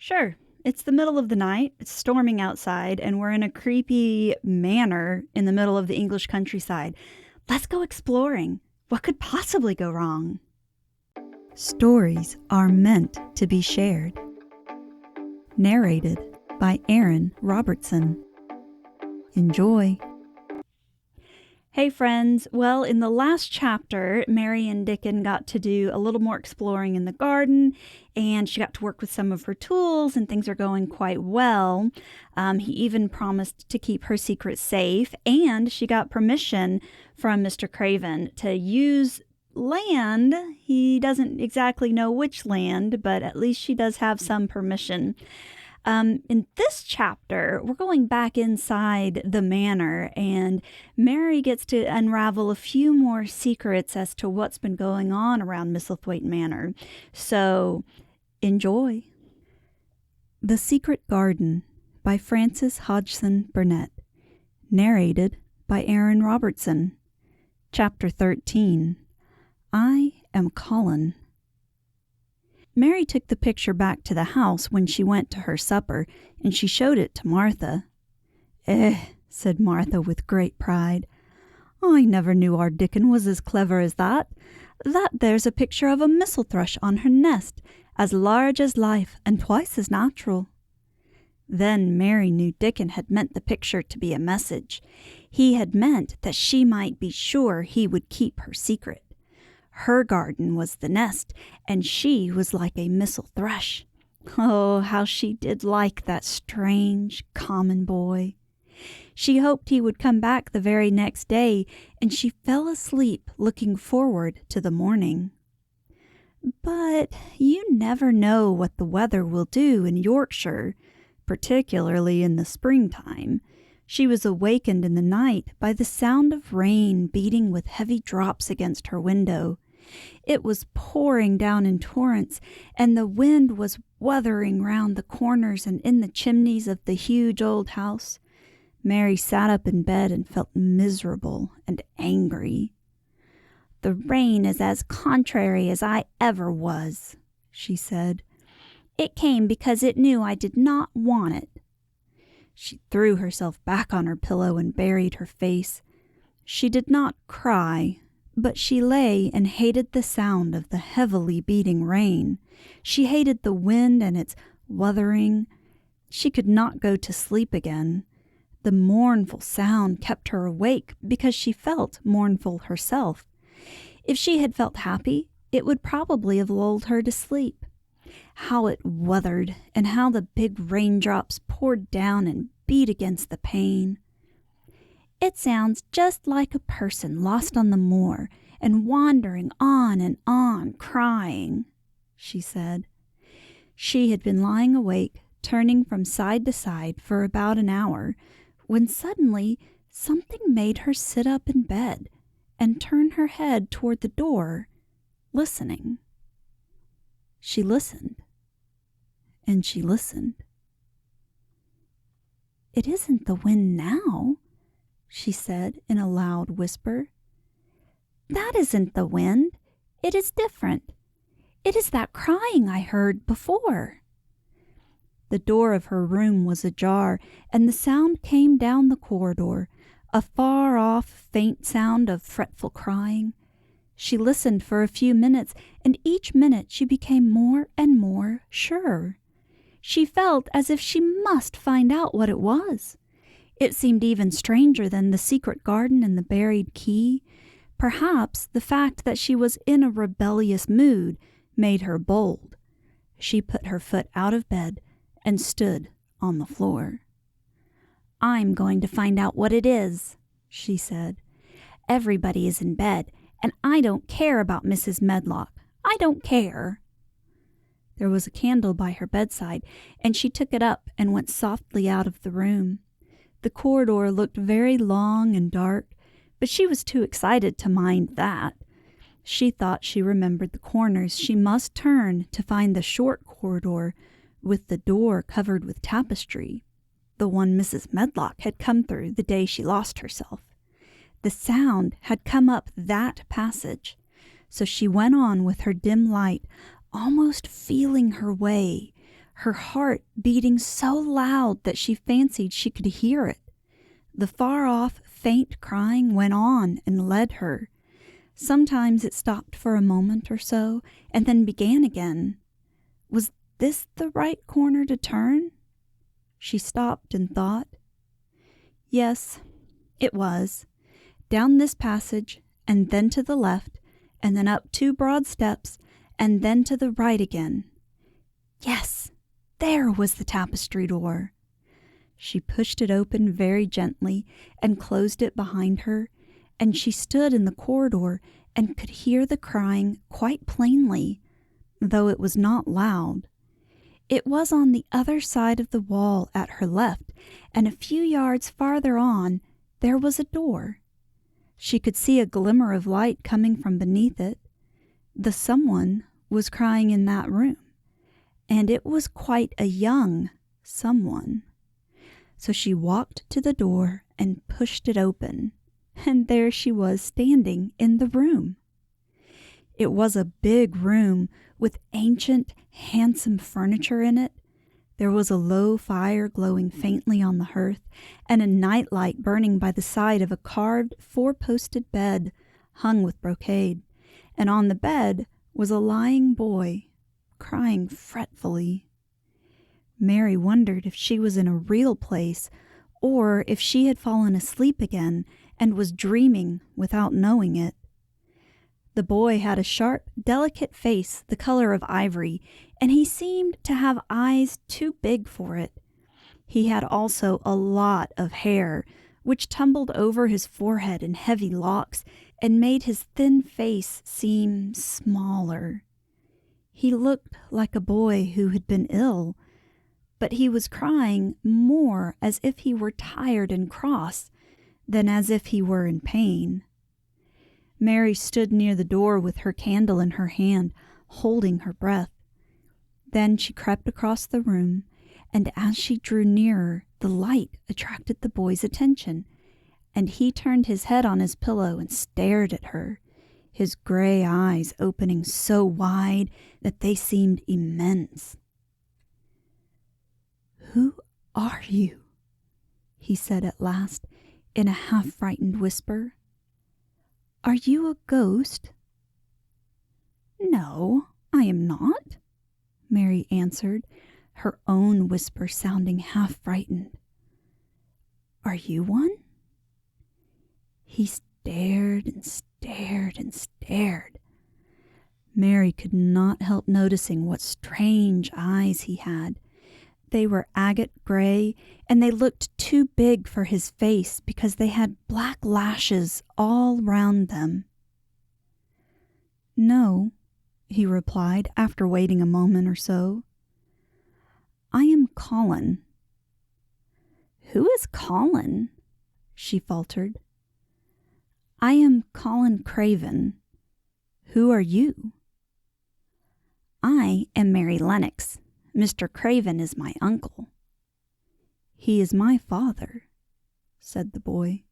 Sure. It's the middle of the night, it's storming outside, and we're in a creepy manor in the middle of the English countryside. Let's go exploring. What could possibly go wrong? Stories are meant to be shared. Narrated by Erin Robertson. Enjoy. Hey friends, well, in the last chapter, Mary and Dickon got to do a little more exploring in the garden, and she got to work with some of her tools, and things are going quite well. He even promised to keep her secret safe, and she got permission from Mr. Craven to use land. He doesn't exactly know which land, but at least she does have some permission. In this chapter, we're going back inside the manor, and Mary gets to unravel a few more secrets as to what's been going on around Misselthwaite Manor. So, enjoy. The Secret Garden by Frances Hodgson Burnett. Narrated by Erin Robertson. Chapter 13. I am Colin. Mary took the picture back to the house when she went to her supper, and she showed it to Martha. Said Martha with great pride. I never knew our Dickon was as clever as that. That there's a picture of a mistle thrush on her nest, as large as life and twice as natural. Then Mary knew Dickon had meant the picture to be a message. He had meant that she might be sure he would keep her secret. Her garden was the nest, and she was like a mistle thrush. Oh, how she did like that strange, common boy. She hoped he would come back the very next day, and she fell asleep looking forward to the morning. But you never know what the weather will do in Yorkshire, particularly in the springtime. She was awakened in the night by the sound of rain beating with heavy drops against her window. It was pouring down in torrents, and the wind was wuthering round the corners and in the chimneys of the huge old house. Mary sat up in bed and felt miserable and angry. The rain is as contrary as I ever was, she said. It came because it knew I did not want it. She threw herself back on her pillow and buried her face. She did not cry, but she lay and hated the sound of the heavily beating rain. She hated the wind and its wuthering. She could not go to sleep again. The mournful sound kept her awake because she felt mournful herself. If she had felt happy, it would probably have lulled her to sleep. How it wuthered, and how the big raindrops poured down and beat against the pane. It sounds just like a person lost on the moor and wandering on, crying, she said. She had been lying awake, turning from side to side for about an hour, when suddenly something made her sit up in bed and turn her head toward the door, listening. She listened, and she listened. It isn't the wind now, she said in a loud whisper. That isn't the wind. It is different. It is that crying I heard before. The door of her room was ajar, and the sound came down the corridor, a far-off, faint sound of fretful crying. She listened for a few minutes, and each minute she became more and more sure. She felt as if she must find out what it was. It seemed even stranger than the secret garden and the buried key. Perhaps the fact that she was in a rebellious mood made her bold. She put her foot out of bed and stood on the floor. I'm going to find out what it is, she said. Everybody is in bed, and I don't care about Mrs. Medlock. I don't care. There was a candle by her bedside, and she took it up and went softly out of the room. The corridor looked very long and dark, but she was too excited to mind that. She thought she remembered the corners she must turn to find the short corridor with the door covered with tapestry, the one Mrs. Medlock had come through the day she lost herself. The sound had come up that passage, so she went on with her dim light, almost feeling her way, her heart beating so loud that she fancied she could hear it. The far-off, faint crying went on and led her. Sometimes it stopped for a moment or so, and then began again. Was this the right corner to turn? She stopped and thought. Yes, it was. Down this passage, and then to the left, and then up 2 broad steps, and then to the right again. Yes, there was the tapestry door. She pushed it open very gently and closed it behind her, and she stood in the corridor and could hear the crying quite plainly, though it was not loud. It was on the other side of the wall at her left, and a few yards farther on there was a door. She could see a glimmer of light coming from beneath it. The someone was crying in that room, and it was quite a young someone. So she walked to the door and pushed it open, and there she was standing in the room. It was a big room with ancient, handsome furniture in it. There was a low fire glowing faintly on the hearth, and a nightlight burning by the side of a carved 4-posted bed hung with brocade, and on the bed was a lying boy, crying fretfully. Mary wondered if she was in a real place, or if she had fallen asleep again and was dreaming without knowing it. The boy had a sharp, delicate face the color of ivory, and he seemed to have eyes too big for it. He had also a lot of hair, which tumbled over his forehead in heavy locks and made his thin face seem smaller. He looked like a boy who had been ill, but he was crying more as if he were tired and cross than as if he were in pain. Mary stood near the door with her candle in her hand, holding her breath. Then she crept across the room, and as she drew nearer, the light attracted the boy's attention, and he turned his head on his pillow and stared at her, his gray eyes opening so wide that they seemed immense. "Who are you?" he said at last, in a half-frightened whisper. "Are you a ghost?" "No, I am not," Mary answered, her own whisper sounding half-frightened. "Are you one?" He stared and stared and stared. Mary could not help noticing what strange eyes he had. They were agate gray, and they looked too big for his face because they had black lashes all round them. "No," he replied after waiting a moment or so. "I am Colin." "Who is Colin?" she faltered. "I am Colin Craven. Who are you?" "I am Mary Lennox. Mr. Craven is my uncle." "He is my father," said the boy.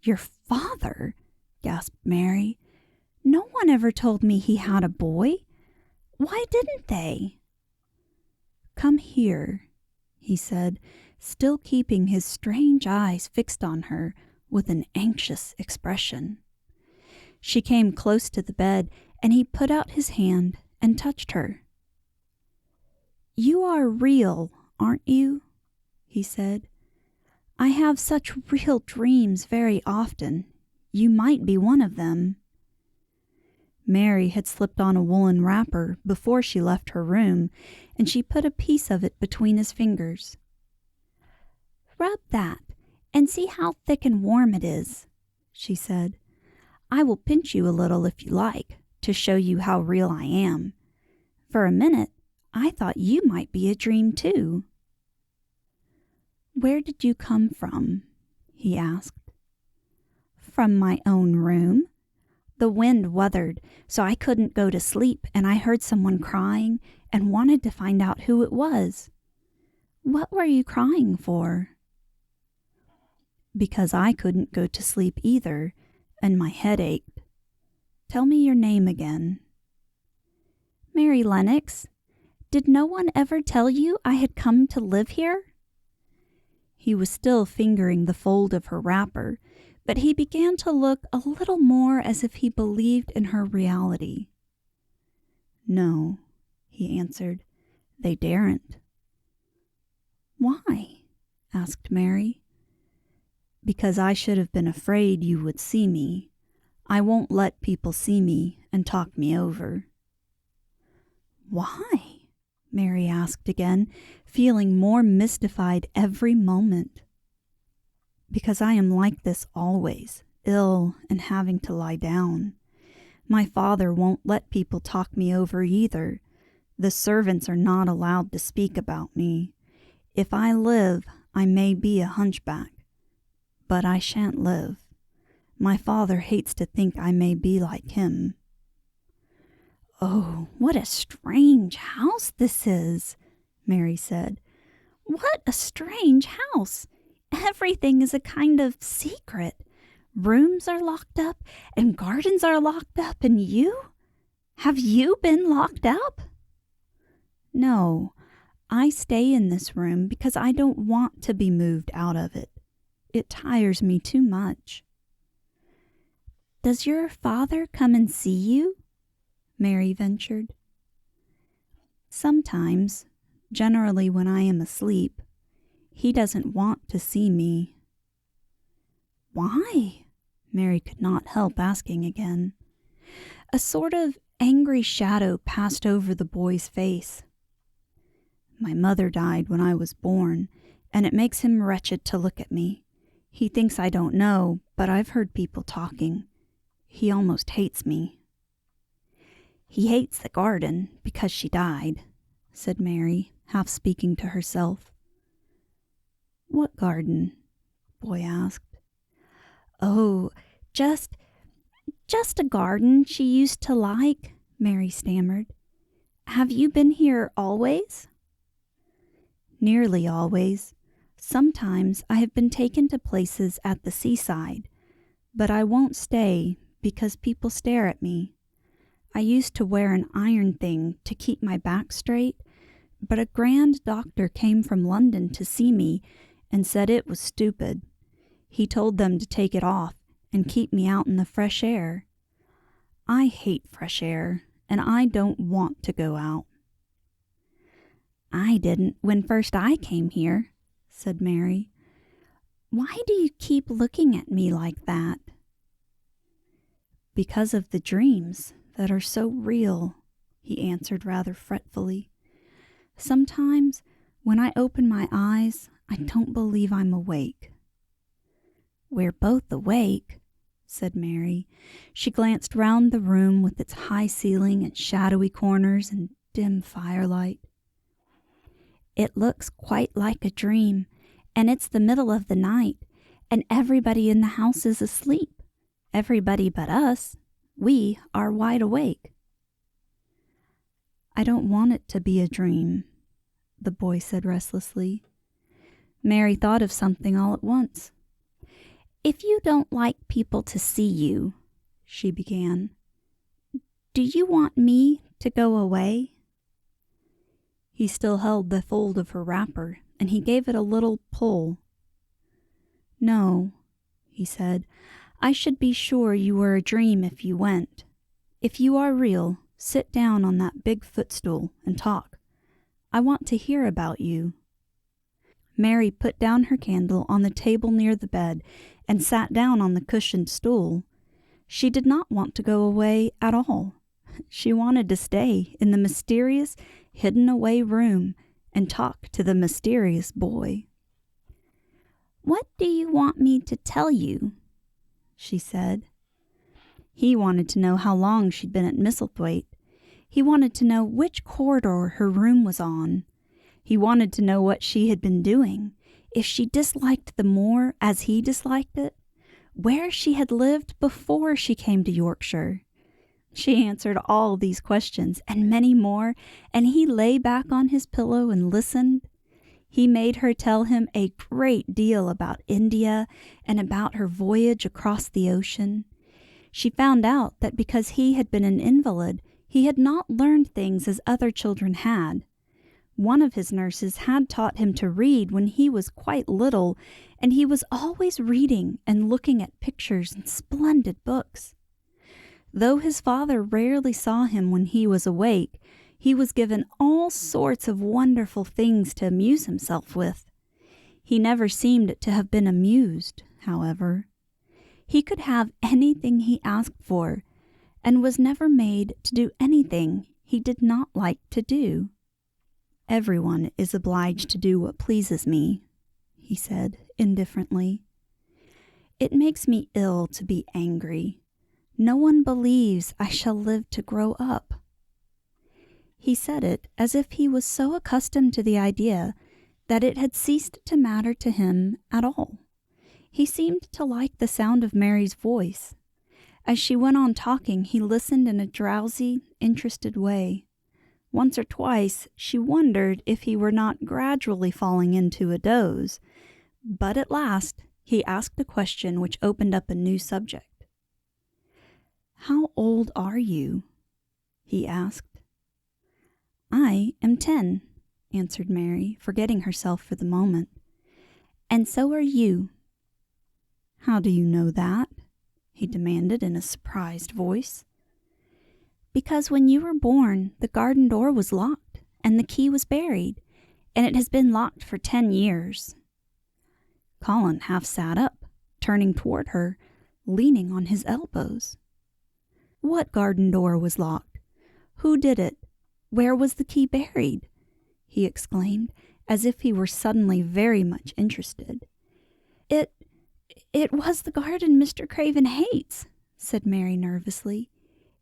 "Your father?" gasped Mary. "No one ever told me he had a boy. Why didn't they?" "Come here," he said, still keeping his strange eyes fixed on her with an anxious expression. She came close to the bed, and he put out his hand and touched her. "You are real, aren't you?" he said. "I have such real dreams very often. You might be one of them." Mary had slipped on a woolen wrapper before she left her room, and she put a piece of it between his fingers. "Rub that, and see how thick and warm it is," she said. "I will pinch you a little if you like, to show you how real I am. For a minute, I thought you might be a dream too." "Where did you come from?" he asked. "From my own room. The wind weathered, so I couldn't go to sleep, and I heard someone crying and wanted to find out who it was. What were you crying for?" "Because I couldn't go to sleep either, and my head ached. Tell me your name again." "Mary Lennox. Did no one ever tell you I had come to live here?" He was still fingering the fold of her wrapper, but he began to look a little more as if he believed in her reality. "No," he answered, "they daren't." "Why?" asked Mary. "Because I should have been afraid you would see me. I won't let people see me and talk me over." "Why?" Mary asked again, feeling more mystified every moment. "Because I am like this always, ill and having to lie down. My father won't let people talk me over either. The servants are not allowed to speak about me. If I live, I may be a hunchback. But I shan't live. My father hates to think I may be like him." "Oh, what a strange house this is," Mary said. "What a strange house. Everything is a kind of secret. Rooms are locked up, and gardens are locked up, and you? Have you been locked up?" "No, I stay in this room because I don't want to be moved out of it. It tires me too much." "Does your father come and see you?" Mary ventured. "Sometimes, generally when I am asleep. He doesn't want to see me." "Why?" Mary could not help asking again. A sort of angry shadow passed over the boy's face. "My mother died when I was born, and it makes him wretched to look at me. He thinks I don't know, but I've heard people talking. He almost hates me." "He hates the garden because she died," said Mary, half speaking to herself. "What garden?" the boy asked. "Oh, just a garden she used to like," Mary stammered. "Have you been here always?" "Nearly always. Sometimes I have been taken to places at the seaside, but I won't stay because people stare at me. I used to wear an iron thing to keep my back straight, but a grand doctor came from London to see me and said it was stupid. He told them to take it off and keep me out in the fresh air. I hate fresh air, and I don't want to go out." "I didn't when first I came here," said Mary. "Why do you keep looking at me like that?" "Because of the dreams that are so real," he answered rather fretfully. "Sometimes, when I open my eyes, I don't believe I'm awake." "We're both awake," said Mary. She glanced round the room with its high ceiling and shadowy corners and dim firelight. "It looks quite like a dream, and it's the middle of the night, and everybody in the house is asleep. Everybody but us. We are wide awake." "I don't want it to be a dream," the boy said restlessly. Mary thought of something all at once. "If you don't like people to see you," she began, "do you want me to go away?" He still held the fold of her wrapper, and he gave it a little pull. "No," he said, "I should be sure you were a dream if you went. If you are real, sit down on that big footstool and talk. I want to hear about you." Mary put down her candle on the table near the bed and sat down on the cushioned stool. She did not want to go away at all. She wanted to stay in the mysterious, hidden-away room and talk to the mysterious boy. "What do you want me to tell you?" she said. He wanted to know how long she'd been at Misselthwaite. He wanted to know which corridor her room was on. He wanted to know what she had been doing, if she disliked the moor as he disliked it, where she had lived before she came to Yorkshire. She answered all these questions and many more, and he lay back on his pillow and listened. He made her tell him a great deal about India and about her voyage across the ocean. She found out that because he had been an invalid, he had not learned things as other children had. One of his nurses had taught him to read when he was quite little, and he was always reading and looking at pictures and splendid books. Though his father rarely saw him when he was awake, he was given all sorts of wonderful things to amuse himself with. He never seemed to have been amused, however. He could have anything he asked for, and was never made to do anything he did not like to do. "Everyone is obliged to do what pleases me," he said indifferently. "It makes me ill to be angry. No one believes I shall live to grow up." He said it as if he was so accustomed to the idea that it had ceased to matter to him at all. He seemed to like the sound of Mary's voice. As she went on talking, he listened in a drowsy, interested way. Once or twice she wondered if he were not gradually falling into a doze, but at last he asked a question which opened up a new subject. "How old are you?" he asked. "I am 10, answered Mary, forgetting herself for the moment. "And so are you." "How do you know that?" he demanded in a surprised voice. "Because when you were born, the garden door was locked, and the key was buried, and it has been locked for 10 years. Colin half sat up, turning toward her, leaning on his elbows. "What garden door was locked? Who did it? Where was the key buried?" he exclaimed, as if he were suddenly very much interested. It was the garden Mr. Craven hates," said Mary nervously.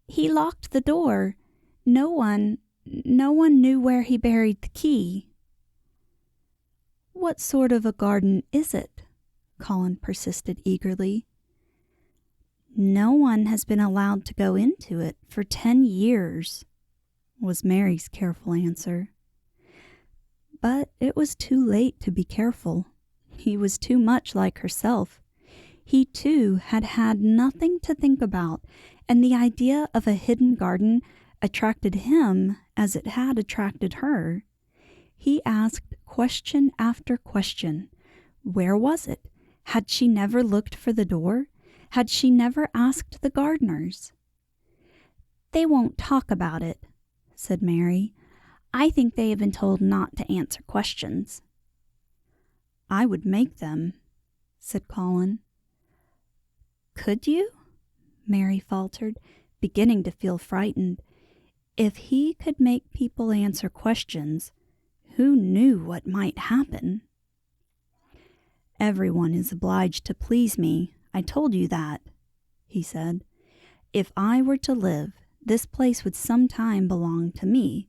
"He locked the door. No one knew where he buried the key." "What sort of a garden is it?" Colin persisted eagerly. "No one has been allowed to go into it for 10 years, was Mary's careful answer. But it was too late to be careful. He was too much like herself. He, too, had had nothing to think about, and the idea of a hidden garden attracted him as it had attracted her. He asked question after question. Where was it? Had she never looked for the door? Had she never asked the gardeners? "They won't talk about it," said Mary. "I think they have been told not to answer questions." "I would make them," said Colin. "Could you?" Mary faltered, beginning to feel frightened. If he could make people answer questions, who knew what might happen? "Everyone is obliged to please me. I told you that," he said. "If I were to live, this place would sometime belong to me.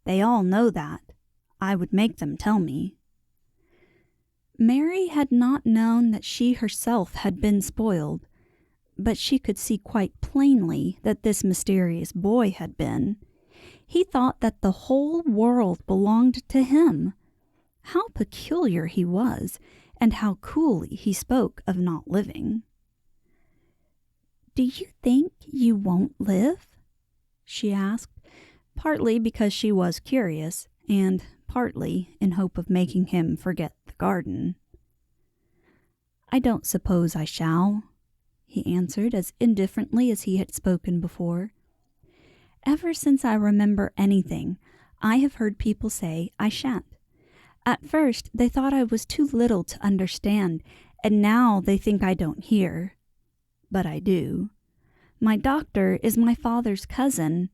They all know that. I would make them tell me." Mary had not known that she herself had been spoiled, but she could see quite plainly that this mysterious boy had been. He thought that the whole world belonged to him. How peculiar he was, and how coolly he spoke of not living. "Do you think you won't live?" she asked, partly because she was curious, and partly in hope of making him forget the garden. "I don't suppose I shall," he answered as indifferently as he had spoken before. "Ever since I remember anything, I have heard people say I shan't. At first they thought I was too little to understand, and now they think I don't hear. But I do. My doctor is my father's cousin.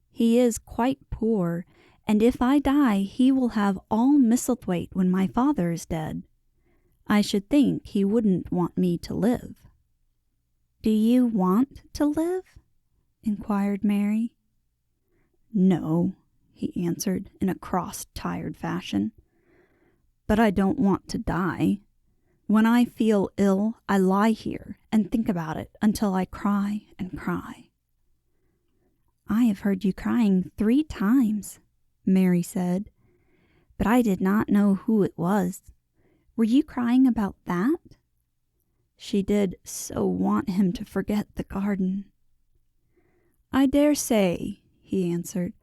He is quite poor, and if I die he will have all Misselthwaite when my father is dead. I should think he wouldn't want me to live." "Do you want to live?" inquired Mary. "No," he answered in a cross, tired fashion. "But I don't want to die. When I feel ill, I lie here and think about it until I cry and cry." "I have heard you crying 3 times, Mary said, "but I did not know who it was. Were you crying about that?" She did so want him to forget the garden. "I dare say," he answered.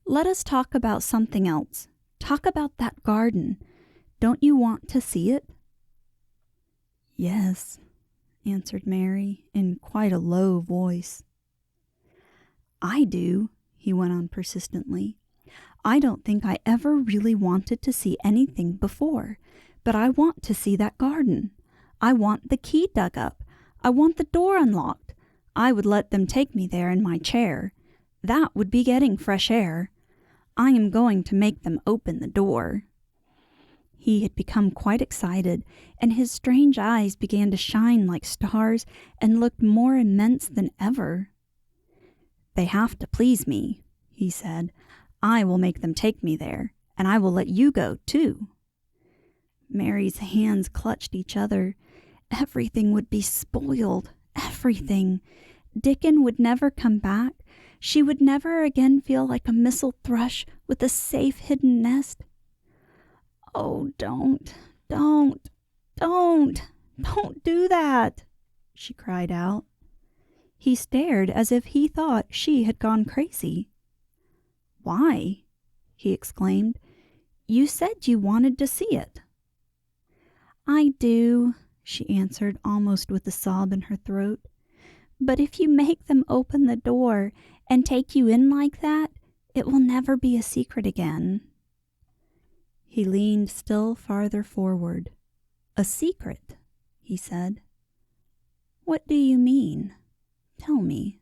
"Let us talk about something else. Talk about that garden. Don't you want to see it?" "Yes," answered Mary in quite a low voice. "I do," he went on persistently. "I don't think I ever really wanted to see anything before, but I want to see that garden. I want the key dug up. I want the door unlocked. I would let them take me there in my chair. That would be getting fresh air. I am going to make them open the door." He had become quite excited, and his strange eyes began to shine like stars and looked more immense than ever. "They have to please me," he said. "I will make them take me there, and I will let you go, too." Mary's hands clutched each other. Everything would be spoiled. Everything. Dickon would never come back. She would never again feel like a missel thrush with a safe hidden nest. "Oh, don't do that," she cried out. He stared as if he thought she had gone crazy. "Why?" he exclaimed. "You said you wanted to see it." "I do," she answered, almost with a sob in her throat. "But if you make them open the door and take you in like that, it will never be a secret again." He leaned still farther forward. "A secret?" he said. "What do you mean? Tell me."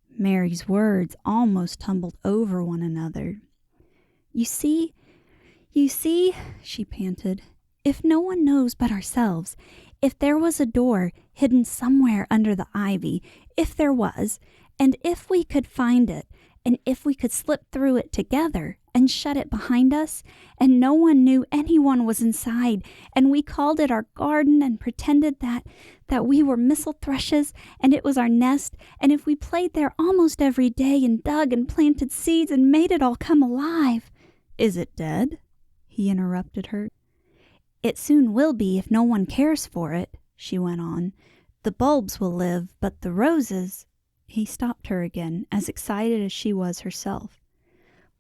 Mary's words almost tumbled over one another. You see, she panted, "if no one knows but ourselves, if there was a door hidden somewhere under the ivy, if there was, and if we could find it, and if we could slip through it together and shut it behind us, and no one knew anyone was inside, and we called it our garden and pretended that we were missel thrushes and it was our nest, and if we played there almost every day and dug and planted seeds and made it all come alive—" "Is it dead?" he interrupted her. "It soon will be if no one cares for it," she went on. "The bulbs will live, but the roses—" He stopped her again, as excited as she was herself.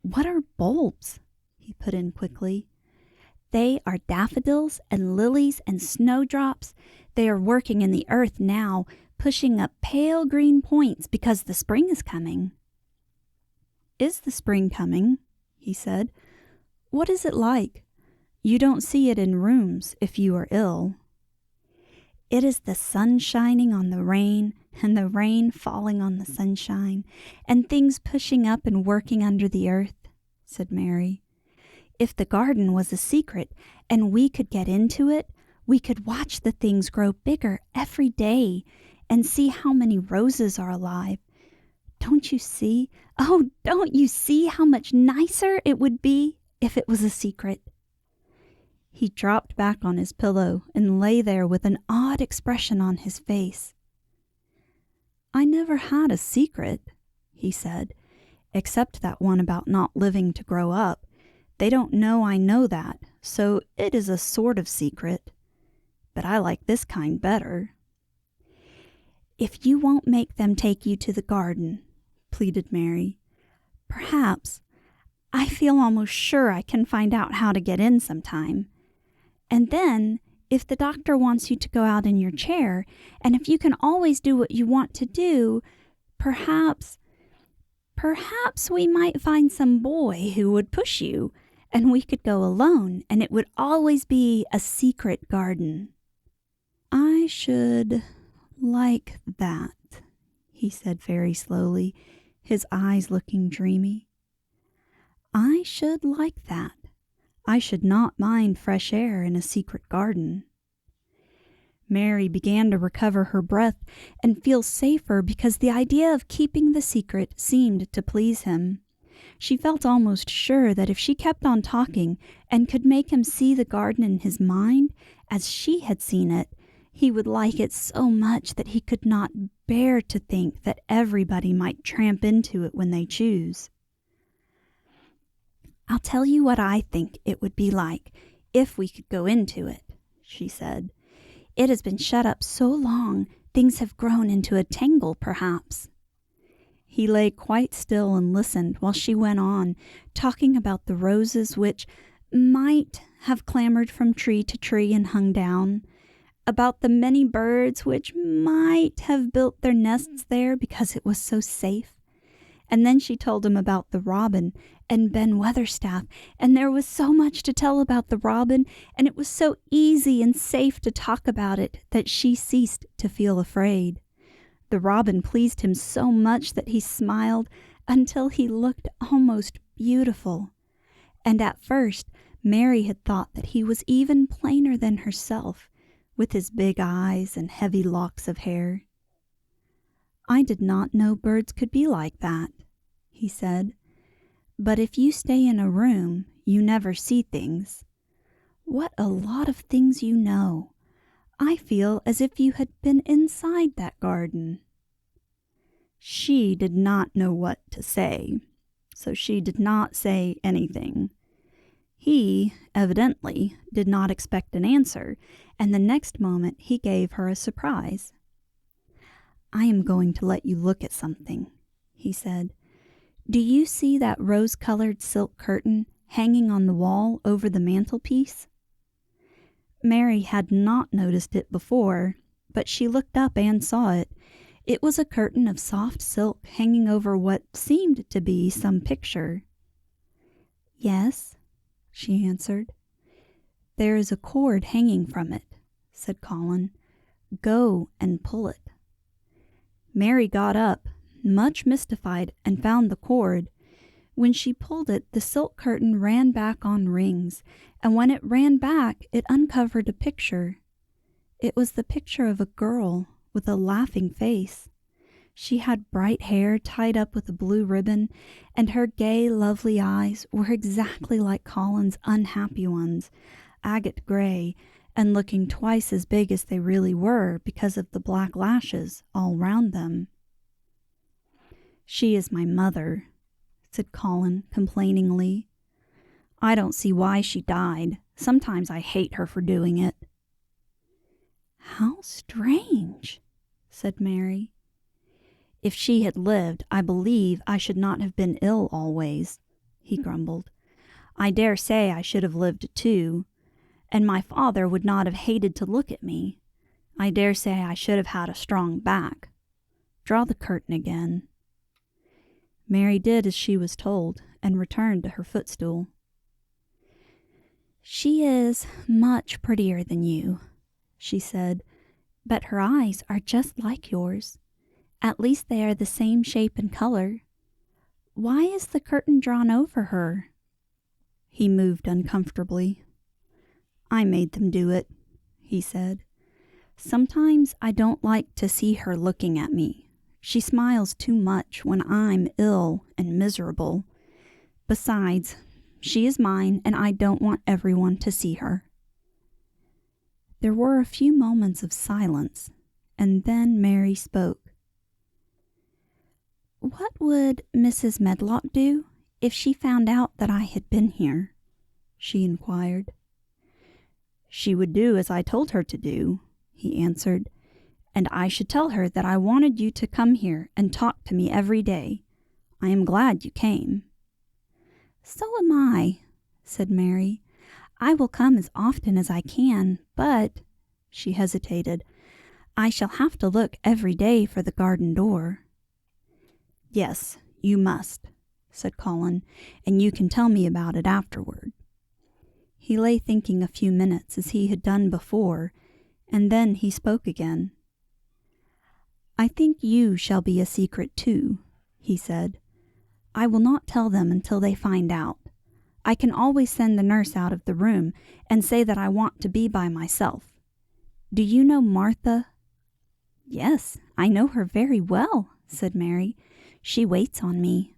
"What are bulbs?" he put in quickly. "They are daffodils and lilies and snowdrops. They are working in the earth now, pushing up pale green points because the spring is coming." "Is the spring coming?" he said. "What is it like? You don't see it in rooms if you are ill." "It is the sun shining on the rain, and the rain falling on the sunshine, and things pushing up and working under the earth," said Mary. "If the garden was a secret, and we could get into it, we could watch the things grow bigger every day, and see how many roses are alive. Don't you see? Oh, don't you see how much nicer it would be if it was a secret?" He dropped back on his pillow and lay there with an odd expression on his face. "I never had a secret," he said, "except that one about not living to grow up. They don't know I know that, so it is a sort of secret. But I like this kind better." "If you won't make them take you to the garden," pleaded Mary, "perhaps, I feel almost sure I can find out how to get in sometime. And then, if the doctor wants you to go out in your chair, and if you can always do what you want to do, perhaps we might find some boy who would push you, and we could go alone, and it would always be a secret garden." "I should like that," he said very slowly, his eyes looking dreamy. "I should like that. I should not mind fresh air in a secret garden." Mary began to recover her breath and feel safer because the idea of keeping the secret seemed to please him. She felt almost sure that if she kept on talking and could make him see the garden in his mind as she had seen it, he would like it so much that he could not bear to think that everybody might tramp into it when they choose. "I'll tell you what I think it would be like if we could go into it," she said. "It has been shut up so long, things have grown into a tangle, perhaps." He lay quite still and listened while she went on, talking about the roses which might have clambered from tree to tree and hung down, about the many birds which might have built their nests there because it was so safe. And then she told him about the robin and Ben Weatherstaff, and there was so much to tell about the robin, and it was so easy and safe to talk about it that she ceased to feel afraid. The robin pleased him so much that he smiled until he looked almost beautiful. And at first, Mary had thought that he was even plainer than herself, with his big eyes and heavy locks of hair. "I did not know birds could be like that," he said. "But if you stay in a room, you never see things. What a lot of things you know! I feel as if you had been inside that garden." She did not know what to say, so she did not say anything. He, evidently, did not expect an answer, and the next moment he gave her a surprise. "I am going to let you look at something," he said. "Do you see that rose-colored silk curtain hanging on the wall over the mantelpiece?" Mary had not noticed it before, but she looked up and saw it. It was a curtain of soft silk hanging over what seemed to be some picture. "Yes," she answered. "There is a cord hanging from it," said Colin. "Go and pull it." Mary got up, much mystified, and found the cord. When she pulled it, the silk curtain ran back on rings, and when it ran back, it uncovered a picture. It was the picture of a girl with a laughing face. She had bright hair tied up with a blue ribbon, and her gay, lovely eyes were exactly like Colin's unhappy ones, agate gray, and looking twice as big as they really were because of the black lashes all round them. "She is my mother," said Colin complainingly. "I don't see why she died. Sometimes I hate her for doing it." "How strange," said Mary. "If she had lived, I believe I should not have been ill always," he grumbled. "I dare say I should have lived too, and my father would not have hated to look at me. I dare say I should have had a strong back. Draw the curtain again." Mary did as she was told, and returned to her footstool. "She is much prettier than you," she said, "but her eyes are just like yours. At least they are the same shape and color. Why is the curtain drawn over her?" He moved uncomfortably. "I made them do it," he said. "Sometimes I don't like to see her looking at me. She smiles too much when I'm ill and miserable. Besides, she is mine, and I don't want everyone to see her." There were a few moments of silence, and then Mary spoke. "What would Mrs. Medlock do if she found out that I had been here?" she inquired. "She would do as I told her to do," he answered, "and I should tell her that I wanted you to come here and talk to me every day. I am glad you came." "So am I," said Mary. "I will come as often as I can, but," she hesitated, "I shall have to look every day for the garden door." "Yes, you must," said Colin, "and you can tell me about it afterward." He lay thinking a few minutes as he had done before, and then he spoke again. "I think you shall be a secret too," he said. "I will not tell them until they find out. I can always send the nurse out of the room and say that I want to be by myself. Do you know Martha?" "Yes, I know her very well," said Mary. "She waits on me."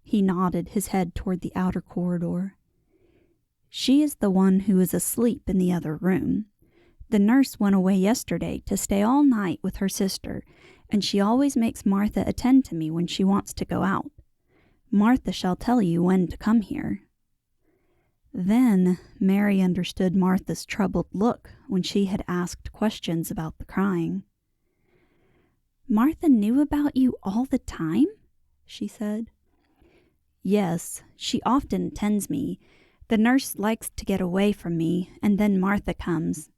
He nodded his head toward the outer corridor. "She is the one who is asleep in the other room. The nurse went away yesterday to stay all night with her sister, and she always makes Martha attend to me when she wants to go out. Martha shall tell you when to come here." Then Mary understood Martha's troubled look when she had asked questions about the crying. Martha knew about you all the time? She said. Yes, she often tends me. The nurse likes to get away from me, and then Martha comes.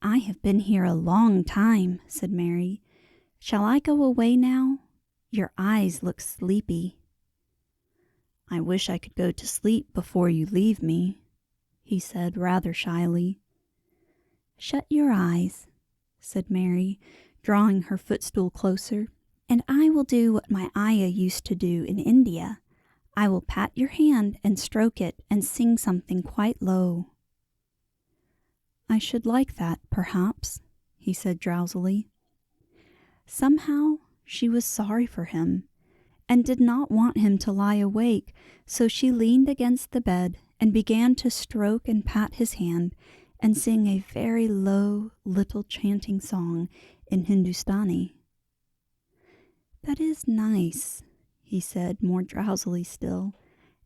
I have been here a long time, said Mary. Shall I go away now? Your eyes look sleepy. I wish I could go to sleep before you leave me, he said rather shyly. Shut your eyes, said Mary, drawing her footstool closer, and I will do what my ayah used to do in India. I will pat your hand and stroke it and sing something quite low. I should like that, perhaps, he said drowsily. Somehow she was sorry for him and did not want him to lie awake, so she leaned against the bed and began to stroke and pat his hand and sing a very low little chanting song in Hindustani. That is nice, he said more drowsily still,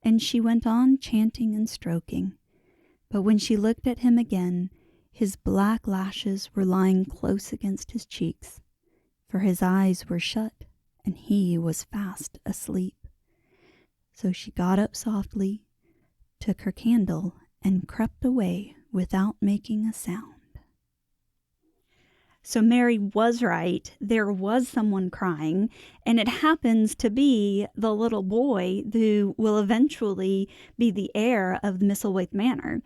and she went on chanting and stroking. But when she looked at him again, his black lashes were lying close against his cheeks, for his eyes were shut and he was fast asleep. So she got up softly, took her candle, and crept away without making a sound. So Mary was right. There was someone crying, and it happens to be the little boy who will eventually be the heir of the Misselthwaite Manor.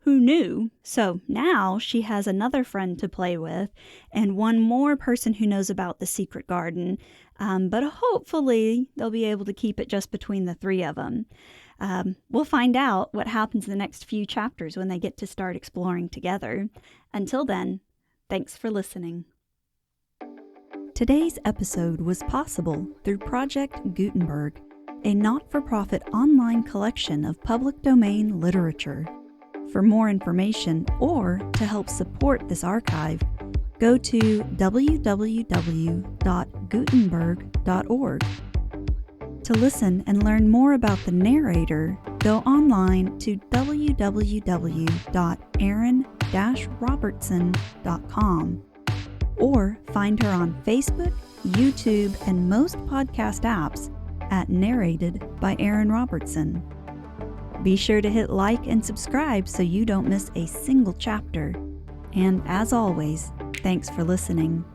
Who knew? So now she has another friend to play with and one more person who knows about the secret garden. But hopefully they'll be able to keep it just between the three of them. We'll find out what happens in the next few chapters when they get to start exploring together. Until then, thanks for listening. Today's episode was possible through Project Gutenberg, a not-for-profit online collection of public domain literature. For more information or to help support this archive, go to www.gutenberg.org. To listen and learn more about the narrator, go online to www.erin-robertson.com or find her on Facebook, YouTube, and most podcast apps at Narrated by Erin Robertson. Be sure to hit like and subscribe so you don't miss a single chapter. And as always, thanks for listening.